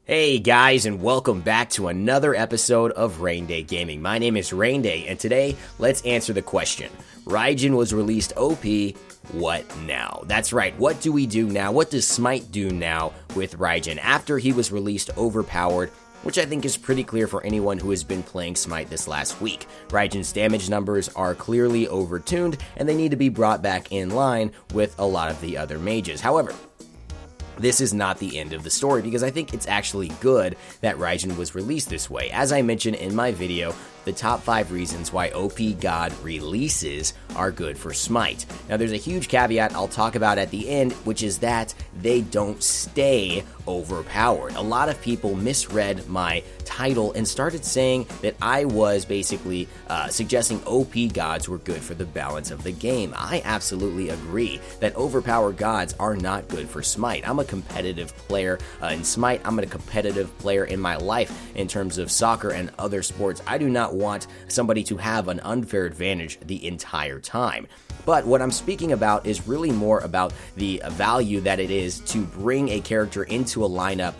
Hey guys, and welcome back to another episode of Rain Day Gaming. My name is Rain Day, and today, let's answer the question. Raijin was released OP, what now? That's right, what do we do now? What does SMITE do now with Raijin after he was released overpowered, which I think is pretty clear for anyone who has been playing SMITE this last week. Raijin's damage numbers are clearly overtuned, and they need to be brought back in line with a lot of the other mages. However, this is not the end of the story, because I think it's actually good that Raijin was released this way. As I mentioned in my video, the top 5 reasons why OP God releases are good for SMITE. Now there's a huge caveat I'll talk about at the end, which is that they don't stay overpowered. A lot of people misread my title and started saying that I was basically suggesting OP gods were good for the balance of the game. I absolutely agree that overpowered gods are not good for SMITE. I'm a competitive player in SMITE. I'm a competitive player in my life in terms of soccer and other sports. I do not want somebody to have an unfair advantage the entire time. But what I'm speaking about is really more about the value that it is to bring a character into a lineup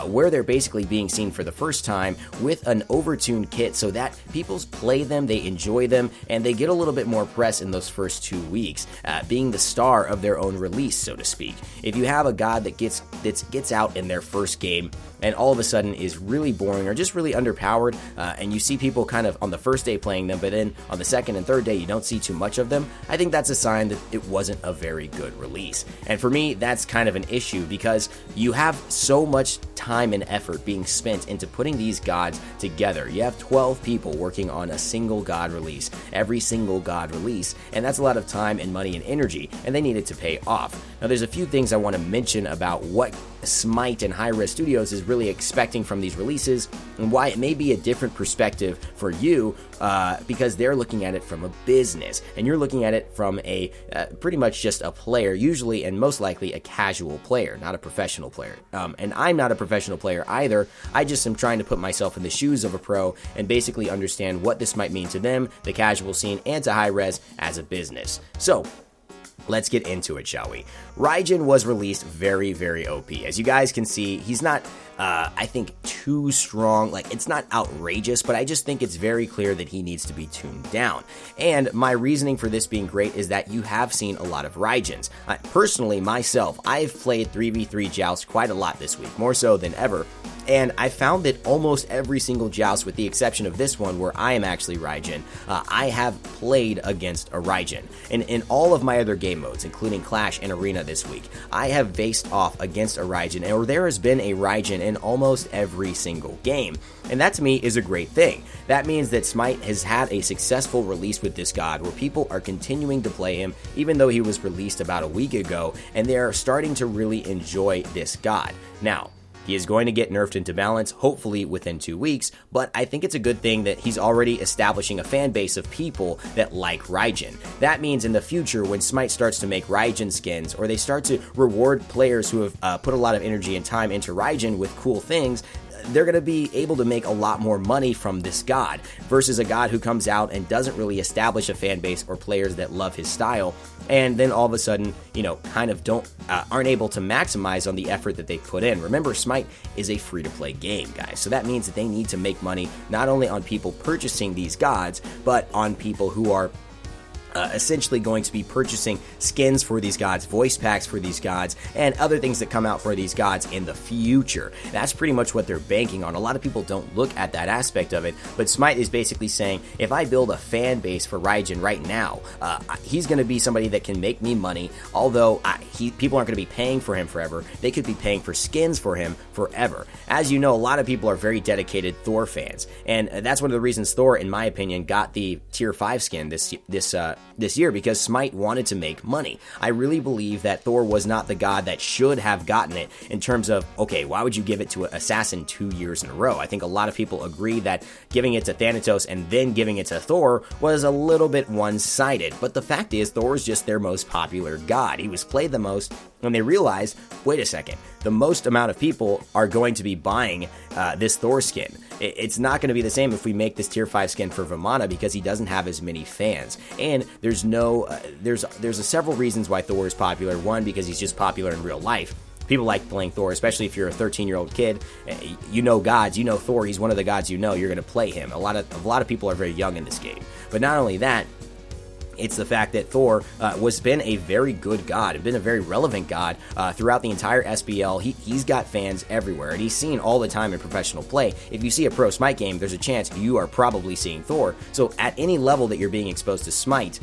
where they're basically being seen for the first time with an overtuned kit so that people play them, they enjoy them, and they get a little bit more press in those first 2 weeks, being the star of their own release, so to speak. If you have a god that gets out in their first game and all of a sudden is really boring or just really underpowered, and you see people kind of on the first day playing them, but then on the second and third day you don't see too much of them, I think that's a sign that it wasn't a very good release. And for me, that's kind of an issue because you have so much time and effort being spent into putting these gods together. You have 12 people working on a single god release, every single god release, and that's a lot of time and money and energy, and they needed to pay off. Now there's a few things I want to mention about what SMITE and Hi-Res Studios is really expecting from these releases and why it may be a different perspective for you because they're looking at it from a business and you're looking at it from a pretty much just a player, usually and most likely a casual player, not a professional player. And I'm not a professional player either. I just am trying to put myself in the shoes of a pro and basically understand what this might mean to them, the casual scene, and to Hi-Res as a business. So let's get into it, shall we? Raijin was released very, very OP. As you guys can see, he's not, I think, too strong. Like, it's not outrageous, but I just think it's very clear that he needs to be tuned down. And my reasoning for this being great is that you have seen a lot of Raijins. Personally, myself, I've played 3v3 Joust quite a lot this week, more so than ever. And I found that almost every single Joust, with the exception of this one where I am actually Raijin, I have played against a Raijin. And in all of my other game modes, including Clash and Arena this week, I have faced off against a Raijin, or there has been a Raijin in almost every single game. And that to me is a great thing. That means that SMITE has had a successful release with this god where people are continuing to play him even though he was released about a week ago, and they are starting to really enjoy this god. Now, he is going to get nerfed into balance, hopefully within 2 weeks, but I think it's a good thing that he's already establishing a fan base of people that like Raijin. That means in the future, when SMITE starts to make Raijin skins, or they start to reward players who have put a lot of energy and time into Raijin with cool things, they're going to be able to make a lot more money from this god versus a god who comes out and doesn't really establish a fan base or players that love his style, and then all of a sudden, you know, kind of aren't able to maximize on the effort that they put in. Remember, SMITE is a free-to-play game, guys, so that means that they need to make money not only on people purchasing these gods, but on people who are essentially going to be purchasing skins for these gods, voice packs for these gods, and other things that come out for these gods in the future. That's pretty much what they're banking on. A lot of people don't look at that aspect of it, but SMITE is basically saying, if I build a fan base for Raijin right now, he's going to be somebody that can make me money, although people aren't going to be paying for him forever. They could be paying for skins for him forever. As you know, a lot of people are very dedicated Thor fans, and that's one of the reasons Thor, in my opinion, got the tier 5 skin this year, because SMITE wanted to make money. I really believe that Thor was not the god that should have gotten it in terms of, okay, why would you give it to an assassin 2 years in a row? I think a lot of people agree that giving it to Thanatos and then giving it to Thor was a little bit one-sided, but the fact is Thor is just their most popular god. He was played the most, and they realized, wait a second, the most amount of people are going to be buying this Thor skin. It's not going to be the same if we make this tier 5 skin for Vamana, because he doesn't have as many fans. And there's several reasons why Thor is popular. One, because he's just popular in real life. people like playing Thor, especially if you're a 13-year-old kid. You know gods, you know Thor, he's one of the gods you're going to play him. A lot of people are very young in this game. But not only that, it's the fact that Thor was been a very good god, and been a very relevant god throughout the entire SBL. He's got fans everywhere, and he's seen all the time in professional play. If you see a pro Smite game, there's a chance you are probably seeing Thor. So at any level that you're being exposed to Smite,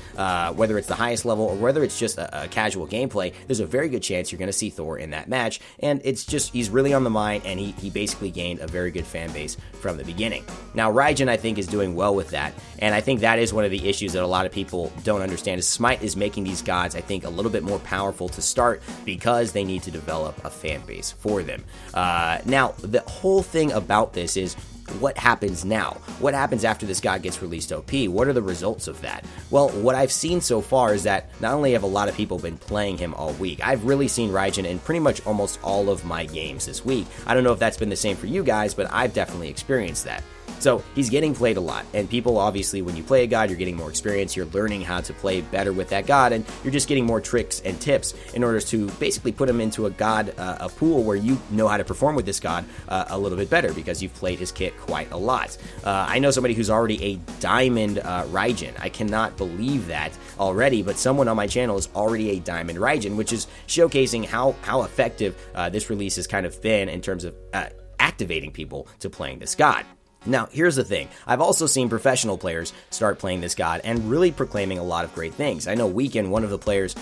whether it's the highest level or whether it's just a casual gameplay, there's a very good chance you're going to see Thor in that match. And it's just, he's really on the mind, and he basically gained a very good fan base from the beginning. Now, Raijin, I think, is doing well with that, and I think that is one of the issues that a lot of people don't understand, is Smite is making these gods, I think, a little bit more powerful to start because they need to develop a fan base for them. Now, the whole thing about this is, what happens now? What happens after this god gets released OP? What are the results of that? Well, what I've seen so far is that not only have a lot of people been playing him all week, I've really seen Raijin in pretty much almost all of my games this week. I don't know if that's been the same for you guys, but I've definitely experienced that. So he's getting played a lot, and people, obviously, when you play a god, you're getting more experience, you're learning how to play better with that god, and you're just getting more tricks and tips in order to basically put him into a god, a pool where you know how to perform with this god a little bit better because you've played his kit quite a lot. I know somebody who's already a diamond Raijin. I cannot believe that already, but someone on my channel is already a diamond Raijin, which is showcasing how effective this release has kind of been in terms of activating people to playing this god. Now, here's the thing. I've also seen professional players start playing this god and really proclaiming a lot of great things. I know Weekend, one of the players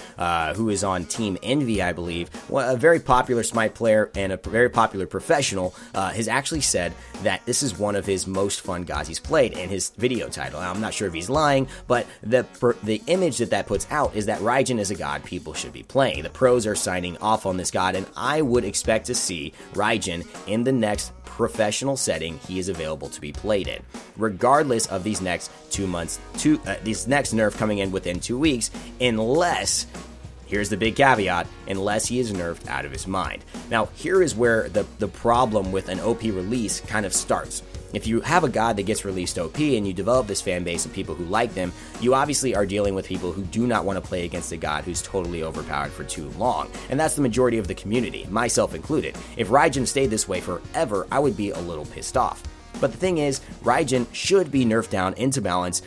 who is on Team Envy, I believe, a very popular Smite player and a very popular professional, has actually said that this is one of his most fun gods he's played in his video title. Now, I'm not sure if he's lying, but the image that puts out is that Raijin is a god people should be playing. The pros are signing off on this god, and I would expect to see Raijin in the next professional setting he is available to be played in, regardless of these next 2 months, this next nerf coming in within 2 weeks, unless, here's the big caveat, unless he is nerfed out of his mind. Now, here is where the problem with an OP release kind of starts. If you have a god that gets released OP and you develop this fan base of people who like them, you obviously are dealing with people who do not want to play against a god who's totally overpowered for too long. And that's the majority of the community, myself included. If Raijin stayed this way forever, I would be a little pissed off. But the thing is, Raijin should be nerfed down into balance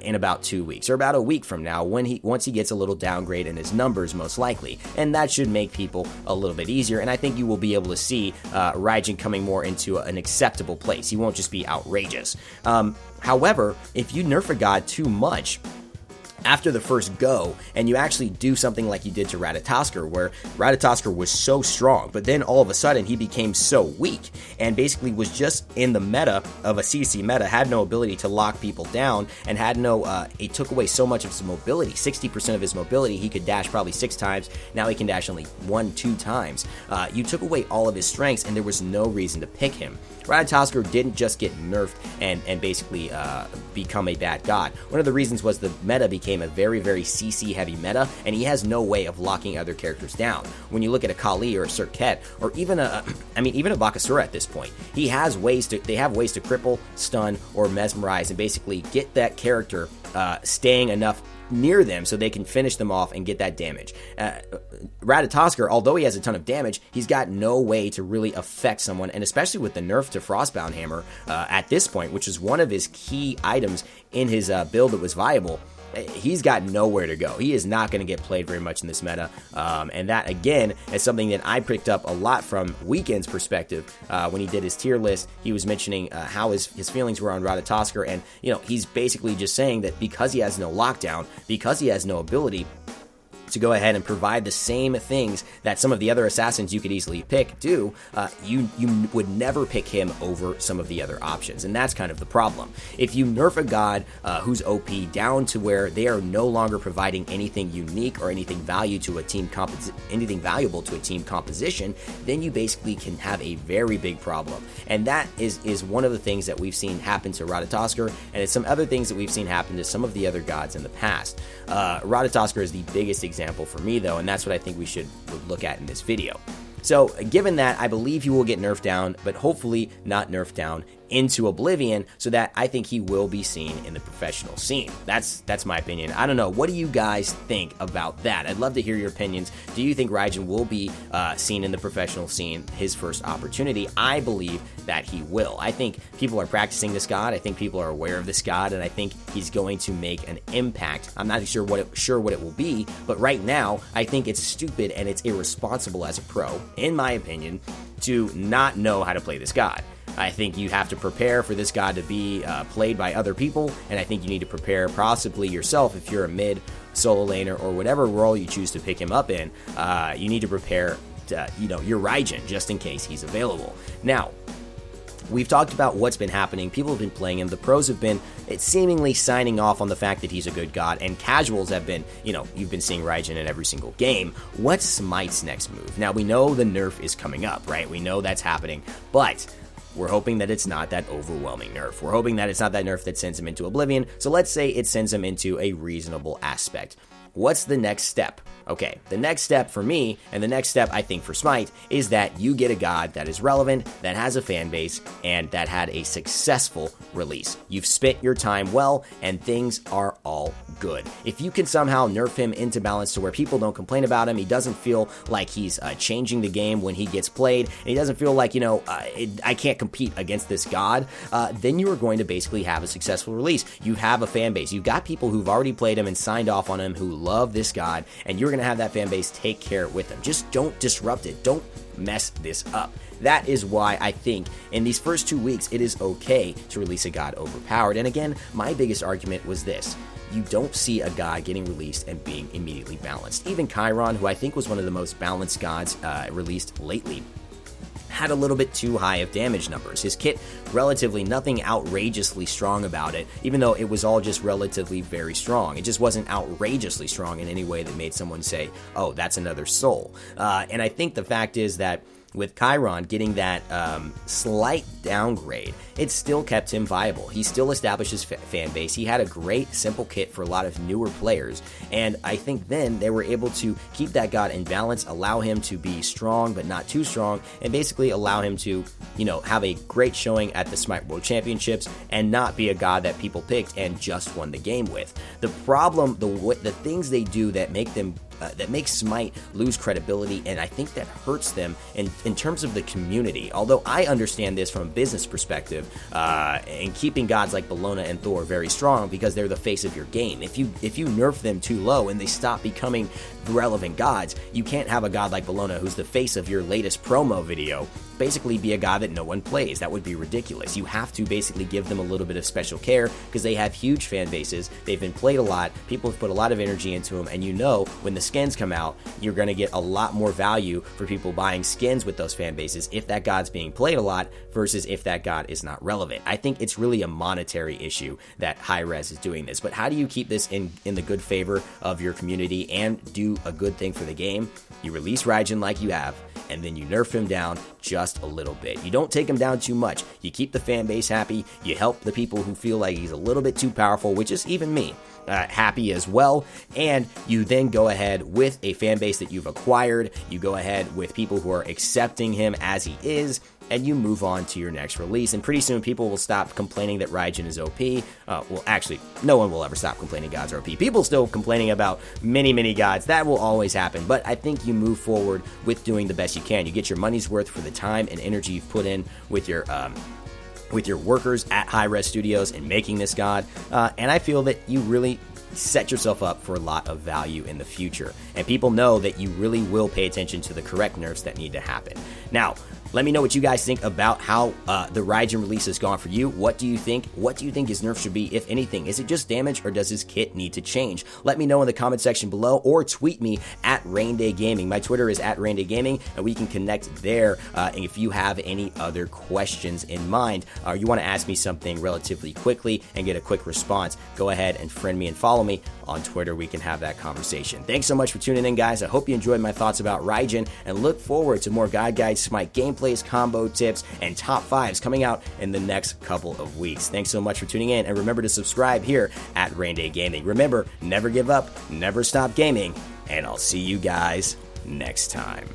in about 2 weeks, or about a week from now, once he gets a little downgrade in his numbers, most likely. And that should make people a little bit easier, and I think you will be able to see Raijin coming more into an acceptable place. He won't just be outrageous. However, if you nerf a god too much after the first go, and you actually do something like you did to Ratatoskr, where Ratatoskr was so strong, but then all of a sudden he became so weak, and basically was just in the meta of a CC meta, had no ability to lock people down, and had no, it took away so much of his mobility, 60% of his mobility. He could dash probably 6 times, now he can dash only 1-2 times. You took away all of his strengths, and there was no reason to pick him. Ratatoskr didn't just get nerfed and basically become a bad god. One of the reasons was the meta became a very, very CC heavy meta, and he has no way of locking other characters down. When you look at a Kali or a Serket, or even even a Bakasura at this point, they have ways to cripple, stun, or mesmerize, and basically get that character staying enough near them so they can finish them off and get that damage. Ratatoskr, although he has a ton of damage, he's got no way to really affect someone, and especially with the nerf to Frostbound Hammer at this point, which is one of his key items in his build that was viable, he's got nowhere to go. He is not going to get played very much in this meta, and that, again, is something that I picked up a lot from Weekend's perspective when he did his tier list. He was mentioning how his feelings were on Ratatoskr, and he's basically just saying that because he has no lockdown, because he has no ability to go ahead and provide the same things that some of the other assassins you could easily pick do, you would never pick him over some of the other options, and that's kind of the problem. If you nerf a god who's OP down to where they are no longer providing anything unique or anything valuable to a team composition, then you basically can have a very big problem, and that is one of the things that we've seen happen to Ratatoskr, and it's some other things that we've seen happen to some of the other gods in the past. Ratatoskr is the biggest example for me, though, and that's what I think we should look at in this video. So, given that, I believe he will get nerfed down, but hopefully not nerfed down into oblivion, so that I think he will be seen in the professional scene. That's my opinion. I don't know. What do you guys think about that? I'd love to hear your opinions. Do you think Raijin will be seen in the professional scene, his first opportunity? I believe that he will. I think people are practicing this god. I think people are aware of this god, and I think he's going to make an impact. I'm not sure what it will be, but right now, I think it's stupid and it's irresponsible as a pro, in my opinion, to not know how to play this god. I think you have to prepare for this god to be played by other people, and I think you need to prepare possibly yourself if you're a mid, solo laner, or whatever role you choose to pick him up in. You need to prepare, your Raijin, just in case he's available. Now, we've talked about what's been happening. People have been playing him. The pros have been seemingly signing off on the fact that he's a good god, and casuals have been, you've been seeing Raijin in every single game. What's Smite's next move? Now, we know the nerf is coming up, right? We know that's happening, but we're hoping that it's not that overwhelming nerf. We're hoping that it's not that nerf that sends him into oblivion. So let's say it sends him into a reasonable aspect. What's the next step? Okay, the next step for me, and the next step I think for Smite, is that you get a god that is relevant, that has a fan base, and that had a successful release. You've spent your time well, and things are all good. If you can somehow nerf him into balance to where people don't complain about him, he doesn't feel like he's changing the game when he gets played, and he doesn't feel like, I can't compete against this god, then you are going to basically have a successful release. You have a fan base. You've got people who've already played him and signed off on him who love this god, and you're going to have that fan base take care with him. Just don't disrupt it. Don't mess this up. That is why I think in these first 2 weeks it is okay to release a god overpowered. And again, my biggest argument was this: you don't see a god getting released and being immediately balanced. Even Chiron, who I think was one of the most balanced gods released lately, had a little bit too high of damage numbers. His kit, relatively nothing outrageously strong about it, even though it was all just relatively very strong. It just wasn't outrageously strong in any way that made someone say, oh, that's another soul. And I think the fact is that with Chiron getting that slight downgrade, it still kept him viable. He still established his fan base. He had a great, simple kit for a lot of newer players, and I think then they were able to keep that god in balance, allow him to be strong but not too strong, and basically allow him to, have a great showing at the SMITE World Championships and not be a god that people picked and just won the game with. The problem, the things they do that make them that makes Smite lose credibility, and I think that hurts them in terms of the community. Although I understand this from a business perspective, and keeping gods like Bellona and Thor very strong because they're the face of your game. If you nerf them too low and they stop becoming relevant gods, you can't have a god like Bellona, who's the face of your latest promo video, basically be a god that no one plays. That would be ridiculous. You have to basically give them a little bit of special care because they have huge fan bases. They've been played a lot. People have put a lot of energy into them, and when the skins come out, you're going to get a lot more value for people buying skins with those fan bases if that god's being played a lot versus if that god is not relevant. I think it's really a monetary issue that Hi-Rez is doing this, but how do you keep this in the good favor of your community and do a good thing for the game? You release Raijin like you have, and then you nerf him down just a little bit. You don't take him down too much. You keep the fan base happy. You help the people who feel like he's a little bit too powerful, which is even me, happy as well. And you then go ahead with a fan base that you've acquired. You go ahead with people who are accepting him as he is, and you move on to your next release. And pretty soon people will stop complaining that Raijin is OP. Well, actually, no one will ever stop complaining gods are OP. People still complaining about many gods. That will always happen. But I think you move forward with doing the best you can. You get your money's worth for the time and energy you've put in with your workers at Hi-Rez Studios in making this god. And I feel that you really set yourself up for a lot of value in the future. And people know that you really will pay attention to the correct nerfs that need to happen. Now, let me know what you guys think about how the Raijin release has gone for you. What do you think? What do you think his nerf should be, if anything? Is it just damage, or does his kit need to change? Let me know in the comment section below, or tweet me at RainDayGaming. My Twitter is at RainDayGaming, and we can connect there. And if you have any other questions in mind, or you want to ask me something relatively quickly and get a quick response, go ahead and friend me and follow me on Twitter. We can have that conversation. Thanks so much for tuning in, guys. I hope you enjoyed my thoughts about Raijin, and look forward to more God Guides, Smite gameplays, combo tips, and top 5s coming out in the next couple of weeks. Thanks so much for tuning in, and remember to subscribe here at RainDayGaming. Remember, never give up, never stop gaming, and I'll see you guys next time.